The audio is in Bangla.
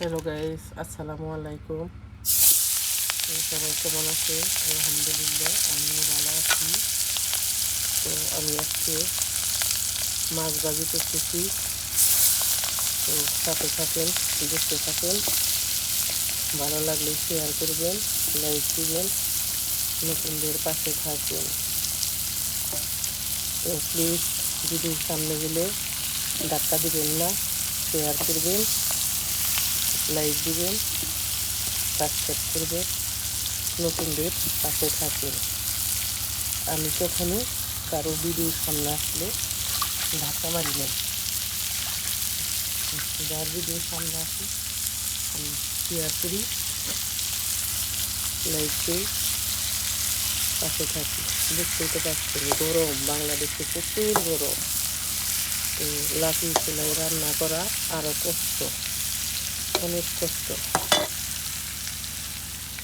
হ্যালো গাইস, আসসালামু আলাইকুম। সবাই কেমন আছেন? আলহামদুলিল্লাহ, আমিও ভালো আছি। তো আমি আজকে মাছ ভাজি করতেছি। তো সাথে থাকেন, দেখতে থাকেন। ভালো লাগলে শেয়ার করবেন, লাইক দিবেন, নতুনদের পাশে থাকবেন। তো প্লিজ ভিডিওর সামনে গেলে ধাক্কা দিবেন না, শেয়ার করবেন, লাইক দিবেন, সাবস্ক্রাইব করবেন, নতুনদের পাশে থাকবেন। আমি কখনো কারো ভিডিওর সামনে আসলে ধাক্কা মারি না। যার ভিডিওর সামনে আসি আমি শেয়ার করি, লাইক দিই, পাশে থাকি। বুঝতেই তো পারছেন, গরম, বাংলাদেশে প্রচুর গরম। তো লাঠি চুলায় রান্না করা আরও কষ্ট, অনেক কষ্ট।